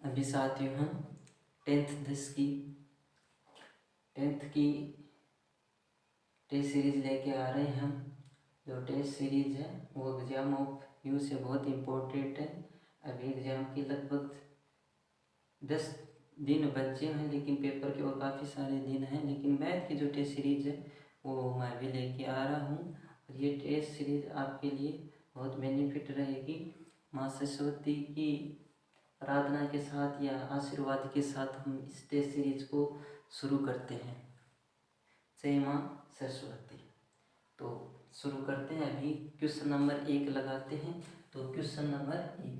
अभी साथियों हम टेंथ की टेस्ट सीरीज लेके आ रहे हैं हम। जो टेस्ट सीरीज है वो एग्जाम ऑफ यू से बहुत इम्पोर्टेंट है। अभी एग्जाम की लगभग 10 दिन बचे हैं, लेकिन पेपर के और काफ़ी सारे दिन हैं। लेकिन मैथ की जो टेस्ट सीरीज है वो मैं भी लेके आ रहा हूँ, और ये टेस्ट सीरीज आपके लिए बहुत बेनिफिट रहेगी। माँ सरस्वती की आराधना के साथ या आशीर्वाद के साथ हम इस टेस्ट सीरीज को शुरू करते हैं। जय माँ सरस्वती। तो शुरू करते हैं। अभी क्वेश्चन नंबर 1 लगाते हैं। तो क्वेश्चन नंबर 1,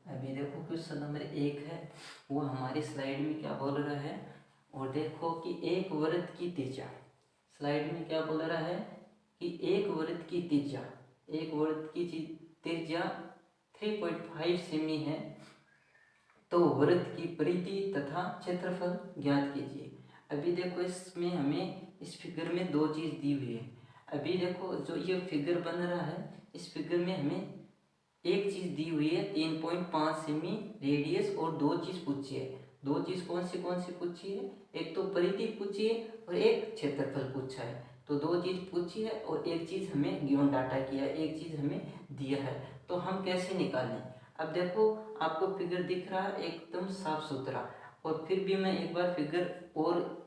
अभी देखो क्वेश्चन नंबर 1 है वो हमारी स्लाइड में क्या बोल रहा है। और देखो कि एक वृत्त की त्रिज्या, स्लाइड में क्या बोल रहा है कि एक वृत्त की त्रिज्या 3.5 सेमी है, तो वृत्त की परिधि तथा क्षेत्रफल ज्ञात कीजिए। अभी देखो इसमें हमें इस फिगर में दो चीज़ दी हुई है। अभी देखो जो ये फिगर बन रहा है, इस फिगर में हमें एक चीज़ दी हुई है 3.5 सेमी रेडियस, और दो चीज़ पूछी है। दो चीज़ कौन सी पूछी है? एक तो परिधि पूछी है और एक क्षेत्रफल पूछा है। तो दो चीज़ पूछी है और एक चीज़ हमें गिवन डाटा किया, एक चीज़ हमें दिया है। तो हम कैसे निकालें? अब देखो आपको फिगर दिख रहा है एकदम साफ सुथरा, और फिर भी मैं एक बार फिगर और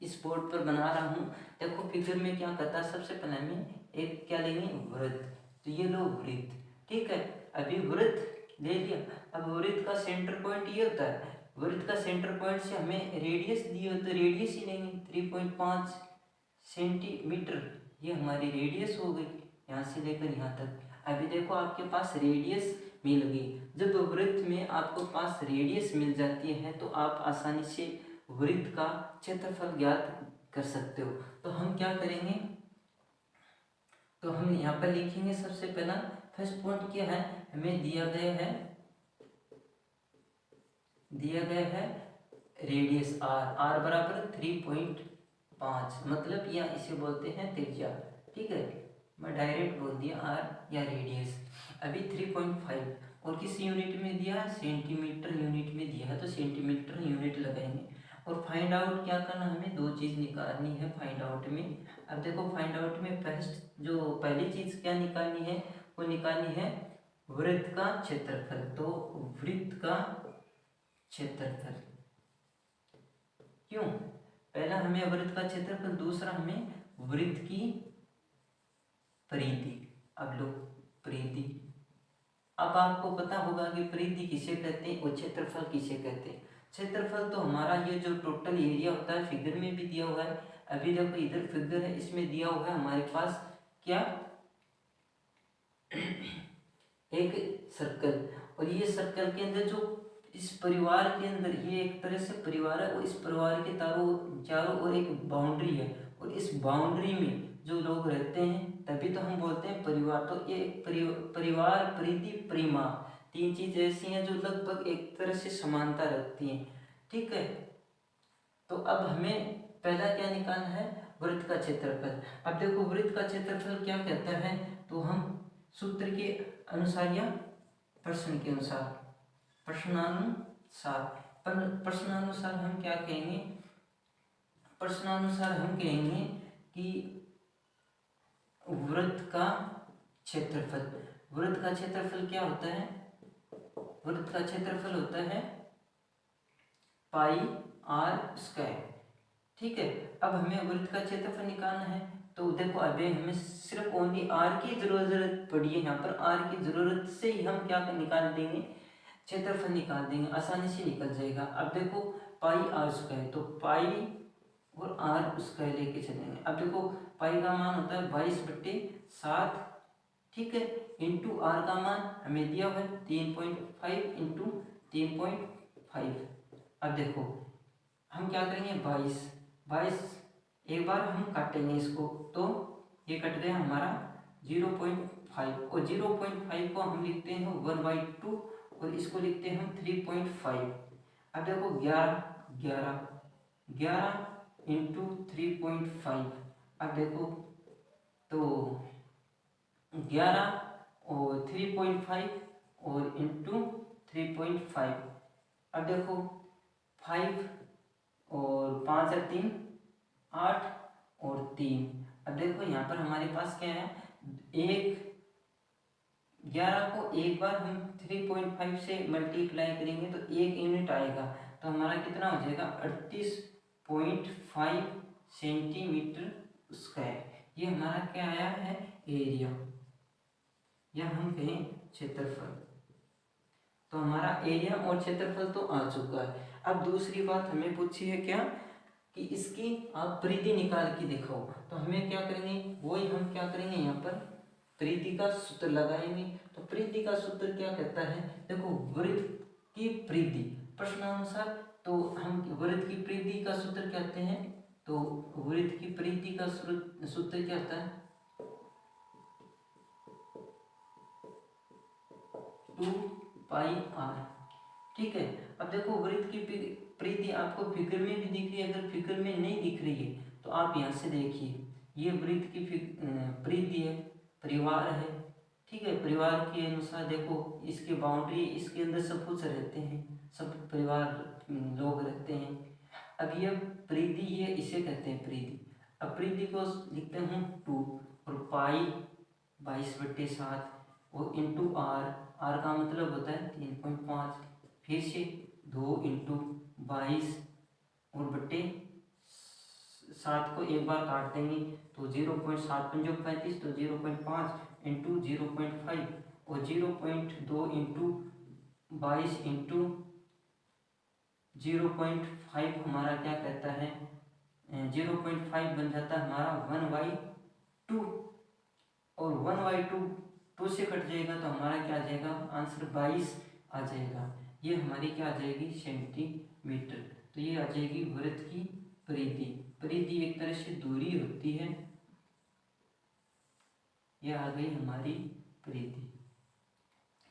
इस बोर्ड पर बना रहा हूँ। देखो फिगर में क्या करता है, सबसे पहले हमें एक क्या लेंगे, वृत्त। तो ये लो वृत्त, ठीक है। अभी वृत्त ले लिया। अब वृत्त का सेंटर पॉइंट ये होता है, वृत्त का सेंटर पॉइंट से हमें रेडियस दी हो तो रेडियस ही लेंगे 3.5 सेंटीमीटर। ये हमारी रेडियस हो गई यहाँ से लेकर यहाँ तक। अभी देखो आपके पास रेडियस मिल गई। जब वृत्त में आपको पास रेडियस मिल जाती है तो आप आसानी से वृत्त का क्षेत्रफल ज्ञात कर सकते हो। तो हम क्या करेंगे, तो हम यहाँ पर लिखेंगे सबसे पहला फर्स्ट पॉइंट क्या है, हमें दिया गया है रेडियस r बराबर 3.5, मतलब या इसे बोलते हैं त्रिज्या, ठीक है। मैं डायरेक्ट बोल दिया r या रेडियस। अभी 3.5 और किस यूनिट में दिया, सेंटीमीटर यूनिट में दिया है, तो सेंटीमीटर यूनिट लगाएंगे। और फाइंड आउट क्या करना, हमें दो चीज़ निकालनी है फाइंड आउट में। अब देखो फाइंड आउट में फर्स्ट जो पहली चीज़ क्या निकालनी है, वो निकालनी है वृत्त का क्षेत्रफल। तो वृत्त का क्षेत्रफल, क्यों? पहला हमें वृत्त का क्षेत्रफल, दूसरा हमें वृत्त की परिधि। अब लो परिधि, अब आपको पता होगा कि परिधि किसे कहते हैं और क्षेत्रफल किसे कहते हैं। क्षेत्रफल तो हमारा ये जो टोटल एरिया होता है, फिगर में भी दिया हुआ है। अभी देखो इधर फिगर है, इसमें दिया हुआ है हमारे पास क्या, एक सर्कल। और ये सर्कल के अंदर जो इस परिवार के अंदर ये एक तरह से परिवार है, और इस परिवार के चारों ओर एक बाउंड्री है, और इस बाउंड्री में जो लोग रहते हैं तभी तो हम बोलते हैं परिवार। तो ये परिवार, परिधि, परिमाप, तीन चीज ऐसी हैं जो लगभग एक तरह से समानता रखती हैं, ठीक है। तो अब हमें पहला क्या निकालना है, वृत्त का क्षेत्रफल। अब देखो वृत्त का क्षेत्रफल क्या कहता है, तो हम सूत्र के अनुसार या प्रश्न के अनुसार, प्रश्नानुसार हम क्या कहेंगे, प्रश्नानुसार हम कहेंगे कि वृत्त का क्षेत्रफल, वृत्त का क्षेत्रफल क्या होता है, वृत्त का क्षेत्रफल होता है पाई r स्क्वायर, ठीक है। अब हमें वृत्त का क्षेत्रफल निकालना है। तो देखो अभी हमें सिर्फ ओनली r की जरूरत पड़ी है, यहाँ पर r की जरूरत से ही हम क्या निकाल देंगे, क्षेत्रफल निकाल देंगे, आसानी से निकल जाएगा। अब देखो पाई r स्क्वायर, तो पाई और r स्क्वायर लेके चलेंगे। अब देखो पाई का मान होता है 22/7, ठीक है, इंटू r का मान हमें दिया हुआ है 3.5 इंटू 3.5। अब देखो हम क्या करेंगे, 22 एक बार हम काटेंगे इसको, तो ये कट गया हमारा 0.5, और 0.5 को हम लिखते हैं 1/2, और इसको लिखते हैं हम 3.5। अब देखो 11 इंटू 3.5, अब देखो तो 11 और 3.5 और इंटू 3.5, अब देखो 5 और 5 और 3 8 और 3। अब देखो यहाँ पर हमारे पास क्या है, 11 को एक बार हम 3.5 से मल्टीप्लाई करेंगे तो 1 यूनिट आएगा, तो हमारा कितना हो जाएगा 38.5 सेंटीमीटर स्क्वायर। ये हमारा क्या आया है, एरिया, या हम कहें क्षेत्रफल। तो हमारा एरिया और क्षेत्रफल तो आ चुका है। अब दूसरी बात हमें पूछी है क्या, कि इसकी आप परिधि निकाल के दिखाओ। तो हमें क्या करेंगे, वही हम क्या करेंगे, यहाँ पर परिधि का सूत्र लगाएंगे। तो परिधि का सूत्र क्या कहता है, देखो वृत्त की परिधि प्रश्नानुसार, तो हम वृत्त की परिधि का सूत्र कहते हैं, तो वृत्त की परिधि का सूत्र क्या होता है, 2πr। ठीक है। अब देखो वृत्त की परिधि आपको फिगर में भी दिख रही है, अगर फिगर में नहीं दिख रही है तो आप यहाँ से देखिए, ये वृत्त की परिधि है, परिवार है, ठीक है। परिवार के अनुसार देखो इसके बाउंड्री, इसके अंदर सब कुछ रहते हैं, सब परिवार लोग रहते हैं। अब ये परिधि है, इसे कहते हैं परिधि। अब परिधि को लिखते हैं 2 और पाई 22/7 और इंटू आर, आर का मतलब होता है 3.5, फिर से 2 इंटू 22 और बट्टे 7 को एक बार काट देंगे तो 0.7 पंजो 35, तो 0.5 इंटू 0.5 और 0.2 इंटू 22 इंटू 0.5 हमारा क्या कहता है, 0.5 बन जाता है हमारा 1/2, और 1/2 2 से कट जाएगा तो हमारा क्या आ जाएगा, आंसर 22 आ जाएगा। ये हमारी क्या आ जाएगी, सेंटीमीटर। तो ये आ जाएगी वृत्त की परिधि। परिधि एक तरह से दूरी होती है, यह आ गई हमारी परिधि।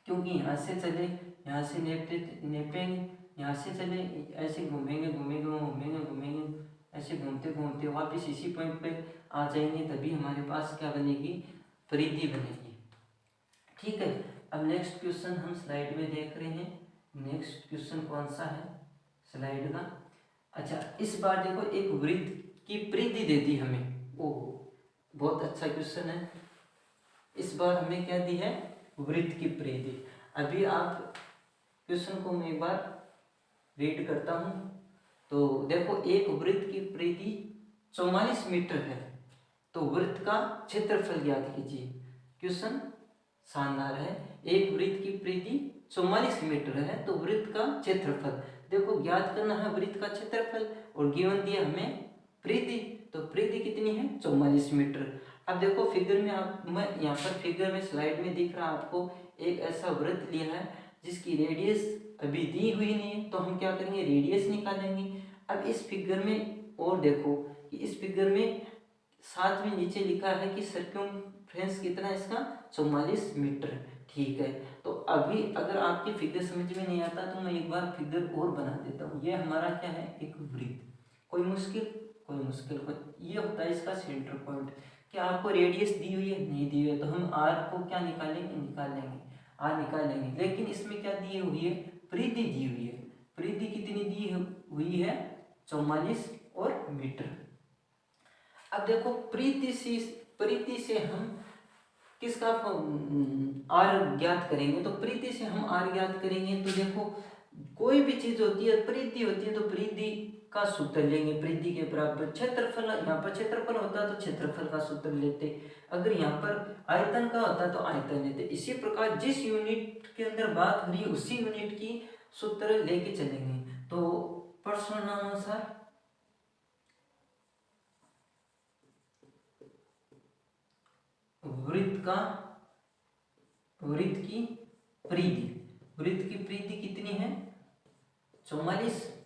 क्योंकि यहाँ से चले, यहाँ से नेपेंगे, यहाँ से चले, ऐसे घूमेंगे घूमेंगे घूमेंगे घूमेंगे, ऐसे घूमते घूमते वापस इसी पॉइंट पे आ जाएंगे, तभी हमारे पास क्या बनेगी, परिधि बनेगी। ठीक है। अब नेक्स्ट क्वेश्चन हम स्लाइड में देख रहे हैं। नेक्स्ट क्वेश्चन कौन सा है स्लाइड का, अच्छा इस बार देखो एक वृत्त की परिधि दे दी हमें, ओ बहुत अच्छा क्वेश्चन है। इस बार हमें क्या दी है, वृत्त की परिधि। अभी आप क्वेश्चन को मैं एक बार रीड करता हूँ। तो देखो एक वृत्त की परिधि 44 मीटर है, तो वृत्त का क्षेत्रफल ज्ञात कीजिए। क्वेश्चन शानदार है। एक वृत्त की परिधि 44 मीटर है, तो वृत्त का क्षेत्रफल देखो ज्ञात करना है, वृत्त का क्षेत्रफल, और गिवन दिया हमें परिधि, तो परिधि कितनी है, 44 मीटर। अब देखो फिगर में मैं यहाँ पर फिगर में स्लाइड में दिख रहा है आपको, एक ऐसा वृत्त लिया है जिसकी रेडियस अभी दी हुई नहीं है, तो हम क्या करेंगे, रेडियस निकालेंगे। अब इस फिगर में और देखो कि इस फिगर में साथ में नीचे लिखा है कि सर्कमफ्रेंस कितना है इसका, 44 मीटर। ठीक है। तो अभी अगर आपकी फिगर समझ में नहीं आता तो मैं एक बार फिगर और बना देता हूँ। ये हमारा क्या है, एक वृत्त, कोई मुश्किल ये होता है इसका सेंटर पॉइंट। क्या आपको रेडियस दी हुई है, नहीं दी हुई है, तो हम आर को क्या निकाल लेंगे, आर निकाल लेंगे। लेकिन इसमें क्या दी हुई है, परिधि दी हुई है। परिधि कितनी दी हुई है, 44 और मीटर। अब देखो परिधि से हम किसका आर ज्ञात करेंगे, तो परिधि से हम आर ज्ञात करेंगे। तो देखो कोई भी चीज होती है, परिधि होती है, तो परिधि का सूत्र लेंगे, परिधि के बराबर क्षेत्रफल, यहाँ पर क्षेत्रफल होता है तो क्षेत्रफल का सूत्र लेते, अगर यहाँ पर आयतन का होता है तो आयतन लेते। इसी प्रकार जिस यूनिट के अंदर बात हो रही है उसी यूनिट की सूत्र लेके चलेंगे। तो प्रश्नानुसार वृत्त की परिधि कितनी है, 44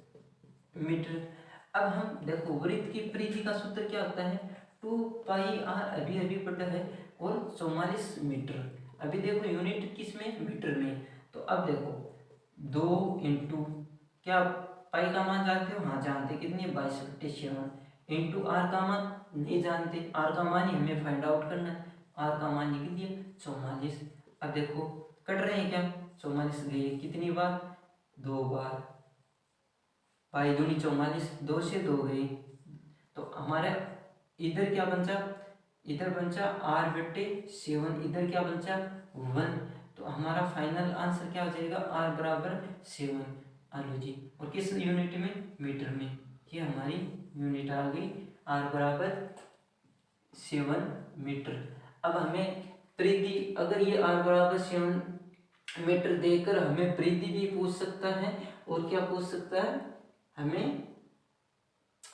मीटर। अब हम देखो वृत्त की परिधि का सूत्र क्या होता है, 2πr, अभी पढ़ा है, और 44 मीटर। अभी देखो यूनिट किस में, मीटर में। तो अब देखो 2 इंटू क्या पाई का मान जानते हो, हाँ जानते, कितनी 22/7 इंटू आर का मान नहीं जानते, आर का मान ही हमें फाइंड आउट करना है, आर का मान लिख दिया 44। अब देखो कट रहे हैं क्या, 44 गए कितनी बार, 2 बार, पाई दूनी 44, 2 से 2 गई, तो हमारे इधर क्या बचा, इधर बचा r/7, इधर क्या बचा 1, तो हमारा फाइनल आंसर क्या हो जाएगा r बराबर 7। आलो जी, और किस यूनिट में, मीटर में, ये हमारी यूनिट आ गई r बराबर 7 मीटर। अब हमें परिधि, अगर ये r बराबर 7 मीटर देकर हमें परिधि भी पूछ सकता है, और क्या पूछ सकता है, हमें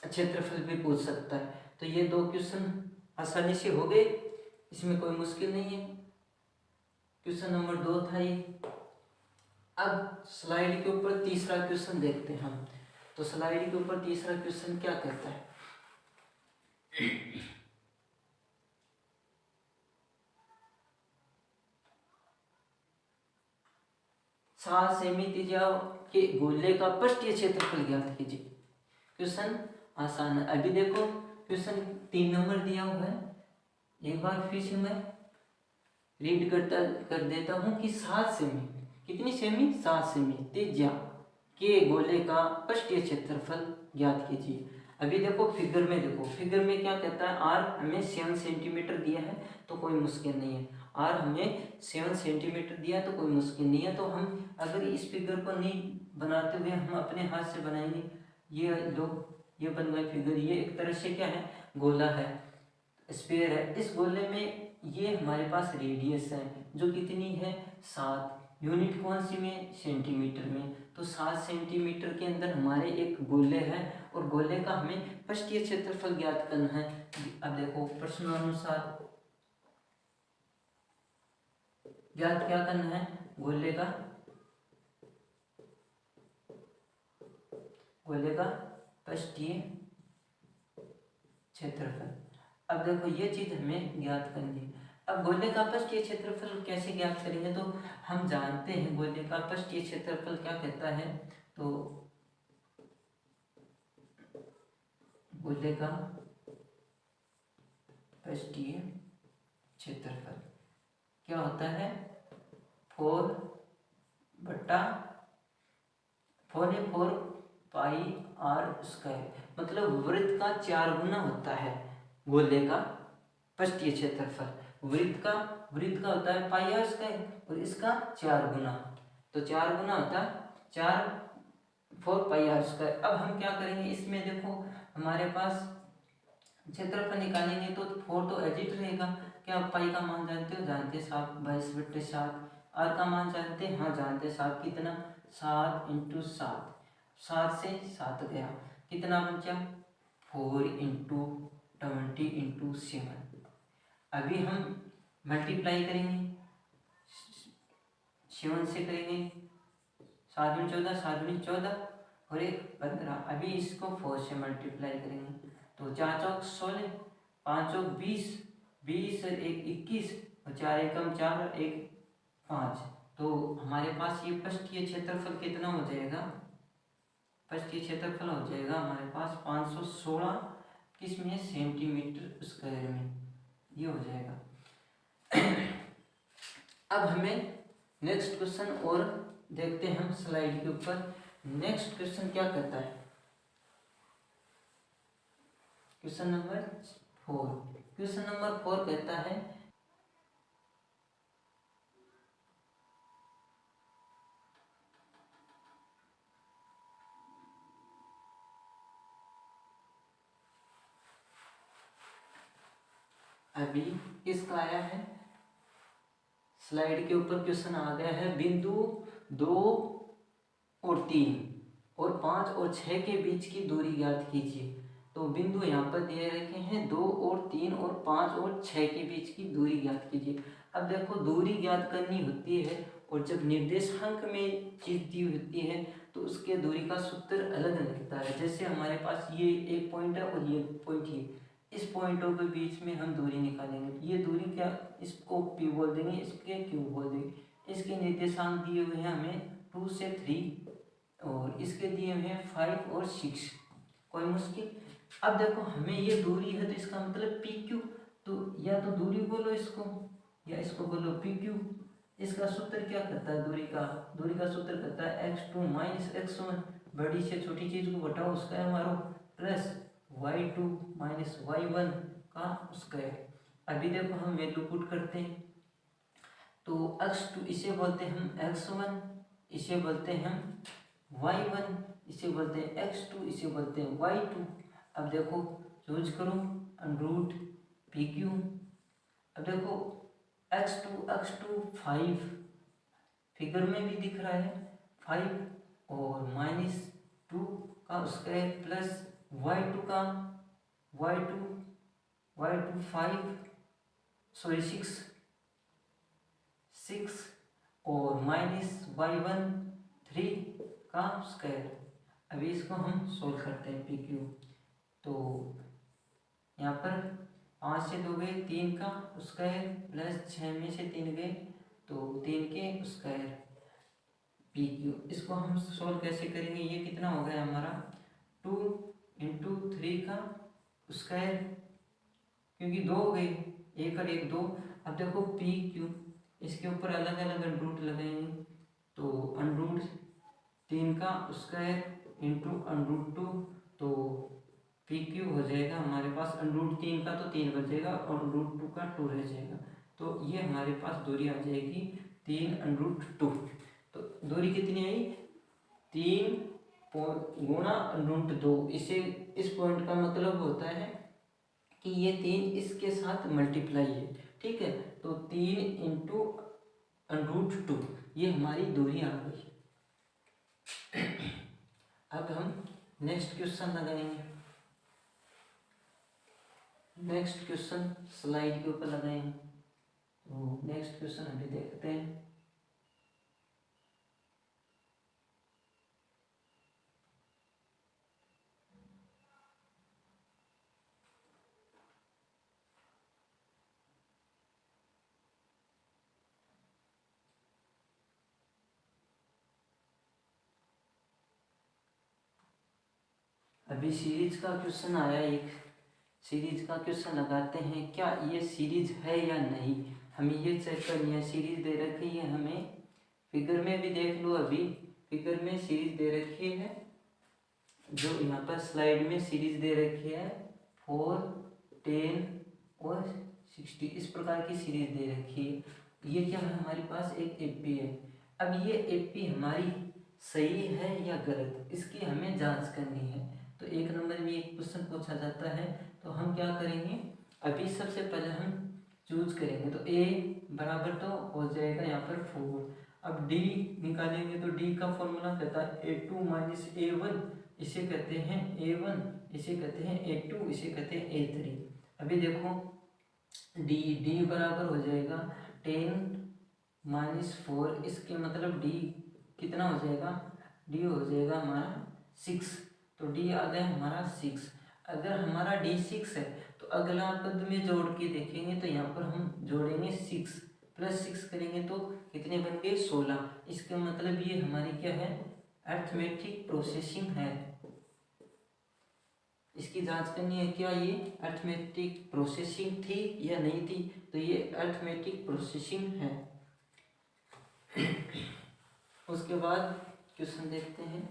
क्षेत्रफल भी पूछ सकता है। तो ये दो क्वेश्चन आसानी से हो गए, इसमें कोई मुश्किल नहीं है। क्वेश्चन नंबर 2 था ये। अब स्लाइड के ऊपर तीसरा क्वेश्चन देखते हैं हम। तो स्लाइड के ऊपर तीसरा क्वेश्चन क्या कहता है, 7 सेमी त्रिज्या के गोले का पृष्ठीय क्षेत्रफल ज्ञात कीजिए। क्वेश्चन आसान है। अभी देखो क्वेश्चन 3 नंबर दिया हुआ है, एक बार फिर से मैं रीड कर देता हूँ कि 7 सेमी, कितनी सेमी, 7 सेमी त्रिज्या के गोले का पृष्ठीय क्षेत्रफल ज्ञात कीजिए। अभी देखो फिगर में, देखो फिगर में क्या कहता है, आर हमें 7 सेंटीमीटर दिया है तो कोई मुश्किल नहीं है, आर हमें 7 सेंटीमीटर दिया है तो कोई मुश्किल नहीं है। तो हम अगर इस फिगर को नहीं बनाते हुए हम अपने हाथ से बनाएंगे, ये लोग ये बन गए फिगर, ये एक तरह से क्या है, गोला है, स्फीयर है। इस गोले में ये हमारे पास रेडियस है जो कितनी है 7, यूनिट कौन सी में, सेंटीमीटर में। तो 7 सेंटीमीटर के अंदर हमारे एक गोले है, और गोले का हमें पृष्ठीय क्षेत्रफल ज्ञात करना है। अब देखो प्रश्नानुसार ज्ञात क्या करना है, गोले का पृष्ठीय क्षेत्रफल। अब देखो ये चीज हमें ज्ञात करनी है। अब गोले का पृष्ठीय क्षेत्रफल कैसे ज्ञात करेंगे, तो हम जानते हैं गोले का पृष्ठीय क्षेत्रफल क्या कहता है, तो गोले का पृष्ठीय क्षेत्रफल क्या होता है, 4 पाई आर स्क्वायर, मतलब वृत्त का 4 गुना होता है गोले का पृष्ठीय क्षेत्रफल। वृत्त का होता है पाई आर स्क्वायर, और इसका 4 गुना, तो 4 गुना होता है 4 पाई आर स्क्वायर। अब हम क्या करेंगे, इसमें देखो हमारे पास क्षेत्रफल निकालेंगे तो 4 तो एजिट रहेगा। क्या पाई का मान जानते हो, जानते 7, 22/7। आर का मान जानते हैं, हाँ जानते 7, कितना 7 × 7, 7 से 7 गया, कितना बचा 4 × 20 × 7। अभी हम मल्टीप्लाई करेंगे, 7 से करेंगे, 7 × 14, 7 × 14 और 1 15। अभी इसको 4 से मल्टीप्लाई करेंगे, तो 4 चौक 16, 5 चौक 20, 20 और 1 21, और 4 एकम 4 और 1 5। तो हमारे पास ये पृष्ठीय क्षेत्रफल कितना हो जाएगा, पृष्ठीय क्षेत्रफल हो जाएगा हमारे पास 516 किसमें, सेंटीमीटर स्क्वायर में, ये हो जाएगा। अब हमें नेक्स्ट क्वेश्चन और देखते हैं हम स्लाइड के ऊपर। नेक्स्ट क्वेश्चन क्या कहता है, क्वेश्चन नंबर 4 कहता है अभी किसका आया है, स्लाइड के ऊपर क्वेश्चन आ गया है, बिंदु 2 और 3 और 5 और 6 के बीच की दूरी ज्ञात कीजिए। तो बिंदु यहाँ पर दे रखे हैं 2 और 3 और 5 और 6 के बीच की दूरी ज्ञात कीजिए। अब देखो दूरी ज्ञात करनी होती है, और जब निर्देशांक में चीज दी होती है तो उसके दूरी का सूत्र अलग लगता है। जैसे हमारे पास ये एक पॉइंट है और ये पॉइंट है, इस पॉइंटों के बीच में हम दूरी निकालेंगे, ये दूरी क्या, इसको P बोल देंगे, इसके Q बोल देंगे। इसके निर्देशांक दिए हुए हैं हमें 2 से 3, और इसके दिए हुए हैं 5 और 6, कोई मुश्किल। अब देखो हमें ये दूरी है तो इसका मतलब PQ, तो या तो दूरी बोलो इसको या इसको बोलो PQ। इसका सूत्र क्या करता है, दूरी का सूत्र करता है x2 माइनस x1, बड़ी से छोटी चीज को घटाओ स्क्वायर मारो, प्लस y2 माइनस y1 का स्क्वायर। अभी देखो हम वैल्यू पुट करते हैं, तो x2 इसे बोलते हैं हम x1, इसे बोलते हैं हम y1, इसे बोलते हैं x2, इसे बोलते हैं y2। अब देखो चूज करो अंडरूट PQ। अब देखो x2 5 फिगर में भी दिख रहा है 5 और माइनस 2 का स्क्वायर प्लस y2 का y2 5 सॉरी 6 और माइनस y1 3 का स्क्वायर। अभी इसको हम सोल्व करते हैं PQ। तो यहाँ पर 5 से 2 गए 3 का स्क्वायर प्लस 6 में से 3 गए तो 3 के स्क्वायर PQ। इसको हम सोल्व कैसे करेंगे, ये कितना हो गया हमारा 2 इंटू 3 का स्क्वायर, क्योंकि 2 हो गए, 1 और 1 2। अब देखो PQ, इसके ऊपर अलग अलग अंडरूट लगाएंगे, तो अंडरूट 3 का स्क्वायर इंटू अंडरूट 2, तो PQ हो जाएगा हमारे पास अंडरूट 3 का तो 3 बचेगा और अंडरूट 2 का 2 रह जाएगा, तो ये हमारे पास दूरी आ जाएगी 3 अंडरूट 2। तो दूरी कितनी आई 3 गुणा अंडरूट 2। इसे इस पॉइंट का मतलब होता है कि ये 3 इसके साथ मल्टीप्लाई है, ठीक है, तो 3 इंटू अंडरूट 2 ये हमारी दूरी आ गई। अब हम नेक्स्ट क्वेश्चन लगाएंगे, नेक्स्ट क्वेश्चन स्लाइड के ऊपर लगाएंगे। तो नेक्स्ट क्वेश्चन अभी देखते हैं। अभी सीरीज का क्वेश्चन आया, एक सीरीज का क्वेश्चन लगाते हैं, क्या ये सीरीज है या नहीं, हमें ये चेक करनी है। सीरीज दे रखी है हमें, फिगर में भी देख लो, अभी फिगर में सीरीज दे रखी है, जो यहाँ पर स्लाइड में सीरीज दे रखी है 4, 10 और 60, इस प्रकार की सीरीज दे रखी है। ये क्या है हमारे पास एक एपी है। अब ये एपी हमारी सही है या गलत, इसकी हमें जांच करनी है। तो एक नंबर में एक क्वेश्चन पूछा जाता है, तो हम क्या करेंगे, अभी सबसे पहले हम चूज करेंगे, तो ए बराबर तो हो जाएगा यहाँ पर 4। अब डी निकालेंगे, तो डी का फॉर्मूला कहता है A2 माइनस A1, इसे कहते हैं A1, इसे कहते हैं A2, इसे कहते हैं A3। अभी देखो डी बराबर हो जाएगा 10 माइनस 4, इसके मतलब डी कितना हो जाएगा, डी हो जाएगा हमारा 6, तो डी आ गया हमारा 6। अगर हमारा डी 6 है तो अगला पद में जोड़ के देखेंगे, तो यहाँ पर हम जोड़ेंगे 6 प्लस 6 करेंगे तो कितने बन गए 16। इसका मतलब ये हमारी क्या है, अरिथमेटिक प्रोसेसिंग है। इसकी जांच करनी है, क्या ये अरिथमेटिक प्रोसेसिंग थी या नहीं थी, तो ये अरिथमेटिक प्रोसेसिंग है। उसके बाद क्वेश्चन देखते हैं।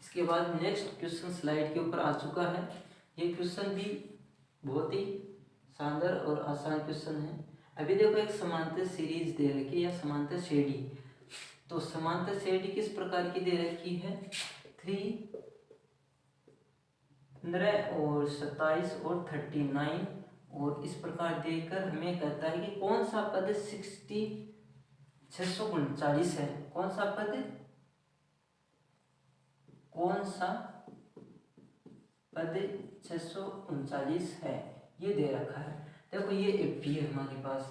इसके बाद नेक्स्ट क्वेश्चन स्लाइड के ऊपर आ चुका है। ये क्वेश्चन भी बहुत ही शानदार और आसान क्वेश्चन है। अभी देखो एक समांतर सीरीज दे रखी है या समांतर श्रेणी, तो समांतर श्रेणी किस प्रकार की दे रखी है, 3, 15 और 27 और 39, और इस प्रकार देकर हमें कहता है कि कौन सा पद 639 है, कौन सा पद 639 है, ये दे रखा है। देखो ये एपी है हमारे पास।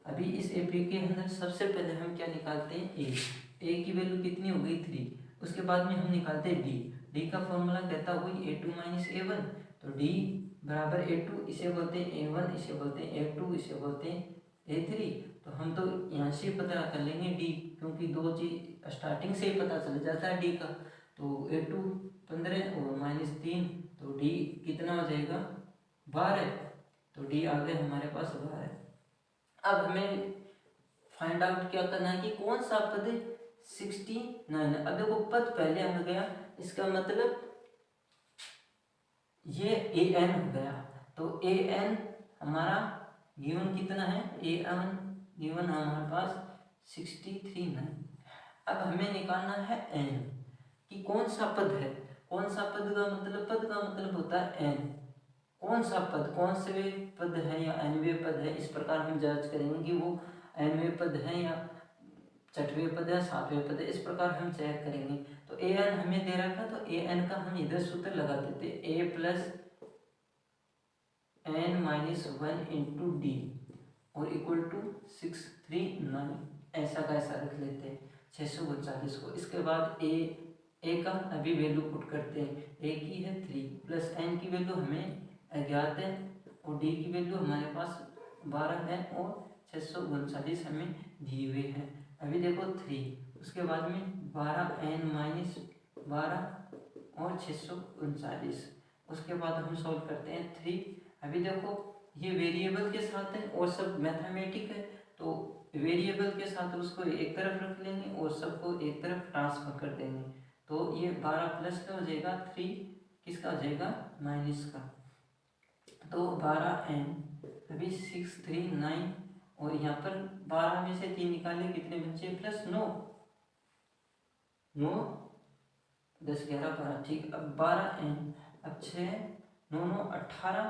अभी इस एपी के अंदर सबसे पहले हम क्या निकालते हैं, ए की वैल्यू कितनी हो गई 3। उसके बाद में हम निकालते हैं डी का फॉर्मूला कहता वही A2 माइनस A1, तो डी बराबर A2, इसे बोलते हैं A1, इसे बोलते हैं A2, इसे बोलते हैं A3। तो हम तो यहाँ से पता कर लेंगे डी, क्योंकि दो चीज स्टार्टिंग से ही पता चल जाता है डी का। तो A2 15 और माइनस 3, तो डी कितना हो जाएगा 12, तो डी आ गया हमारे पास 12। अब हमें फाइंड आउट क्या करना है कि कौन सा पद 69। अब देखो पद पहले आ गया, इसका मतलब ये ए एन हो गया। तो ए एन हमारा गिवन कितना है, ए एन गिवन हमारे पास 63। अब हमें निकालना है एन कि कौन सा पद है। कौन सा पद का मतलब, पद का मतलब होता है एन। कौन सा पद, कौन से पद है या एनवे पद है, इस प्रकार हम जज करेंगे कि वो एनवे पद है या छठवें पद है, सातवें पद है, इस प्रकार हम चेक करेंगे। तो ए एन हमें दे रखा, तो ए एन का हम इधर सूत्र लगा देते, a plus n minus 1 into d और इक्वल टू 639। ऐसा का ऐसा रख लेते हैं 639 को। इसके बाद ए का अभी वैल्यू पुट करते हैं, ए की है 3 प्लस एन की वैल्यू हमें अज्ञात है और डी की वैल्यू हमारे पास 12 है और 639 हमें दिए हुए हैं। अभी देखो 3, उसके बाद में 12 एन माइनस 12 और 639। उसके बाद हम सॉल्व करते हैं 3। अभी देखो ये वेरिएबल के साथ है और सब मैथमेटिक है, तो वेरिएबल के साथ उसको एक तरफ रख लेंगे और सबको एक तरफ ट्रांसफर कर देंगे। तो ये 12 प्लस का हो जाएगा 3 किसका हो जाएगा माइनस का। तो 12 एन अभी 639 और यहाँ पर 12 में से 3 निकाले कितने बचे प्लस 9 10 11 12 ठीक। अब 12 एन, अब 6 9 9 18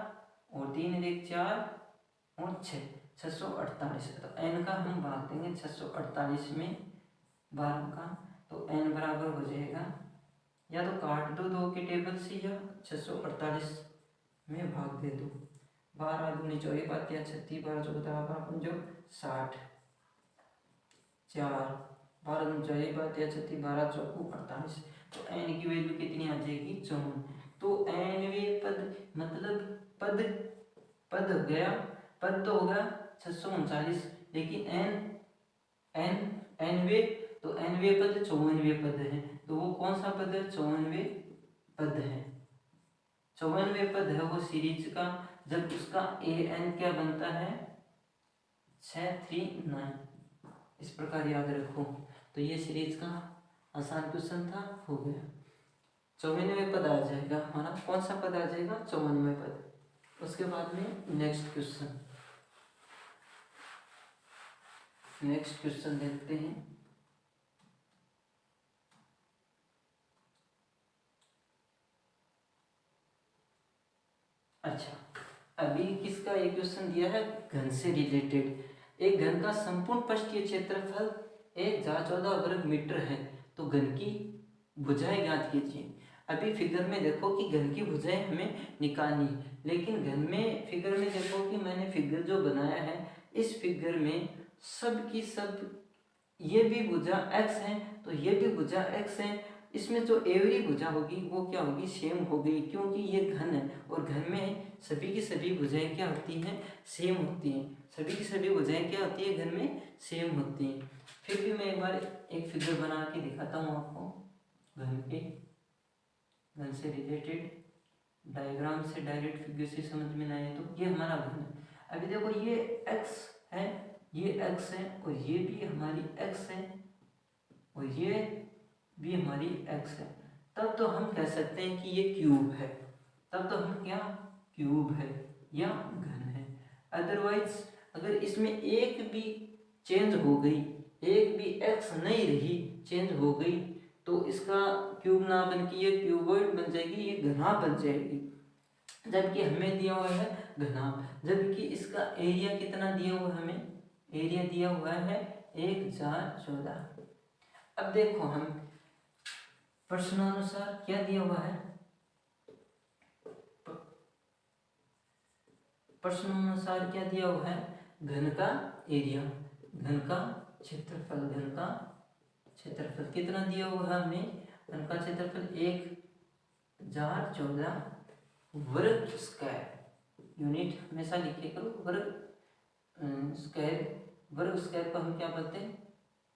और 3 1 4 और 648। तो एन का हम भाग देंगे 648 में 12 का, तो एन बराबर हो जाएगा, या तो काट दो 2 के टेबल से या 648 में भाग दे दो। 12 दूनी 24 बात या 36 12 14 12 60 4 12 दूनी 24 बात या 36 12 चौकू 48। तो एन की वैल्यू कितनी आ जाएगी 54। तो एन वे पद मतलब पद हो गया, पद तो होगा 639, लेकिन एन वे, तो एन वे पद 54 पद है। तो वो कौन सा पद है 54 पद है। 54 पद है वो सीरीज का, जब उसका ए एन क्या बनता है 639। इस प्रकार याद रखो। तो ये सीरीज का आसान क्वेश्चन था, हो गया। 54 पद आ जाएगा हमारा, कौन सा पद आ जाएगा 54 पद। उसके बाद में नेक्स्ट क्वेश्चन देखते हैं। अच्छा, अभी किसका एक क्वेश्चन दिया है घन से रिलेटेड। एक घन का संपूर्ण पृष्ठीय क्षेत्रफल 1/14 वर्ग मीटर है, तो घन की भुजाएं ज्ञात कीजिए। अभी फिगर में देखो कि घन की भुजाएं हमें निकालनी है, लेकिन घन में फिगर में देखो कि मैंने फिगर जो बनाया है, इस फिगर में सब की सब ये भी भुजा x है तो ये भी भुजा x है। इसमें जो एवरी भुजा होगी वो क्या होगी सेम हो गई, क्योंकि ये घन है और घन में सभी की सभी भुजाएं क्या होती हैं सेम होती हैं। सभी की सभी भुजाएं क्या होती है घन में सेम होती हैं। फिर भी मैं एक बार एक फिगर बना के दिखाता हूँ आपको घन से रिलेटेड। डायग्राम से डायरेक्ट फिगर से समझ में ना आए तो ये हमारा घन है। अभी देखो ये x है, ये x है और ये भी हमारी x है और ये भी हमारी x है। तब तो हम कह सकते हैं कि ये क्यूब है, तब तो हम क्या क्यूब है या घन है। अदरवाइज अगर इसमें एक भी चेंज हो गई, एक भी x नहीं रही चेंज हो गई, तो इसका क्यूब ना बन के ये क्यूबॉइड बन जाएगी, ये घना बन जाएगी। जबकि हमें दिया हुआ है घना, जबकि इसका एरिया कितना दिया हुआ है, हमें एरिया दिया हुआ है 1/14। अब देखो हम प्रश्नानुसार क्या दिया हुआ है, प्रश्नानुसार क्या दिया हुआ है घन का एरिया, घन का क्षेत्रफल, घन का क्षेत्रफल कितना दिया हुआ है हमें, घन का क्षेत्रफल 1/14 वर्ग स्क्वायर। यूनिट हमेशा लिखे करो, वर्ग स्क्वायर को हम क्या बोलते हैं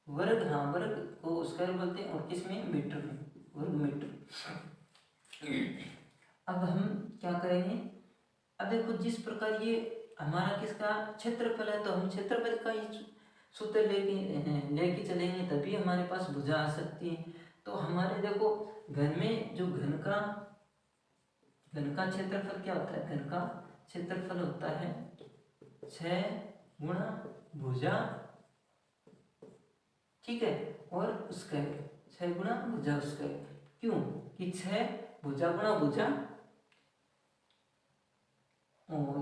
वर्ग, हाँ वर्ग को स्क्वायर बोलते हैं और किस में मीटर में, वर्ग मीटर। अब हम क्या करेंगे, अब देखो जिस प्रकार ये हमारा किसका क्षेत्रफल है, तो हम क्षेत्रफल का ही सूत्र लेके चलेंगे तभी हमारे पास भुजा आ सकती है। तो हमारे देखो घन में जो घन का क्षेत्रफल क्या होता है, घन का क्षेत्रफल होता है 6 गुणा भुजा, ठीक है, और उसका 6 गुणा भुजा उसका। क्यों कि 6 भुजा गुणा भुजा। और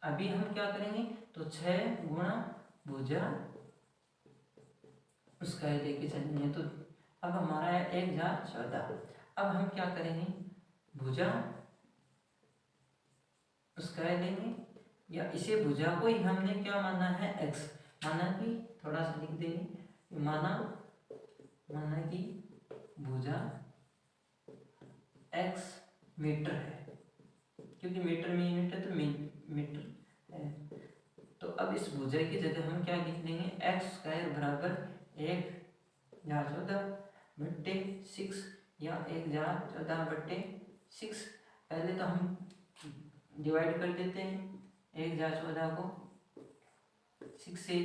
अभी हम क्या करेंगे, तो 6 गुणा भुजा उसका लेके चलेंगे। तो अब हमारा है 1,14। अब हम क्या करेंगे, भुजा उसका लेंगे, या इसे भुजा को ही हमने क्या माना है, x माना कि, थोड़ा सा लिख देंगे, माना कि भुजा x मीटर है, क्योंकि मीटर में यूनिट है तो मीटर है। तो अब इस भुजा की जगह हम क्या लिख लेंगे, x² बराबर 1,14/6 या 1,14/6। पहले तो हम डिवाइड कर देते हैं 1,14 को 6 से,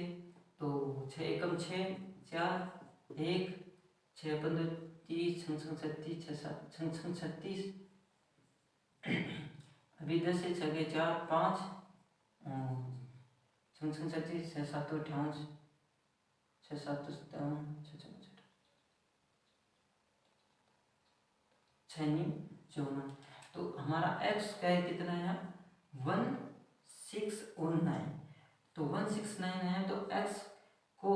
तो 6 एकम 6, 4, 1, 6 पंद्रह 30, 6 36, 6 36। अभी 10 से 6 के 4, 5, 6 36, 6 7 58, 6 7 57, 6 54। तो हमारा x का है कितना है, 1,609। तो 1,609 है, तो x को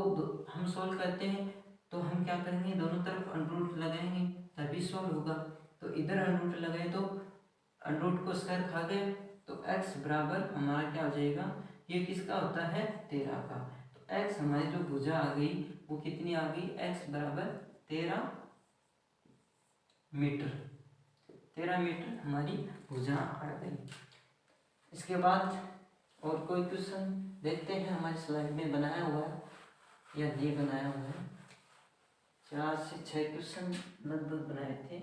हम सोल्व करते हैं, तो हम क्या करेंगे, दोनों तरफ अंडर लगाएंगे तभी सोल्व होगा। तो इधर अंडर लगाए तो अंडर को स्क्वायर खा गए, तो x बराबर हमारा क्या हो जाएगा, ये किसका होता है, 13 का। तो x हमारी जो भुजा आ गई वो कितनी आ गई, x बराबर 13 मीटर। 13 मीटर हमारी भुजा आ गई। इसके बाद और कोई क्वेश्चन देखते हैं, हमारी स्लाइड में बनाया हुआ है या नहीं बनाया हुआ है। 4 से 6 क्वेश्चन लगभग बनाए थे।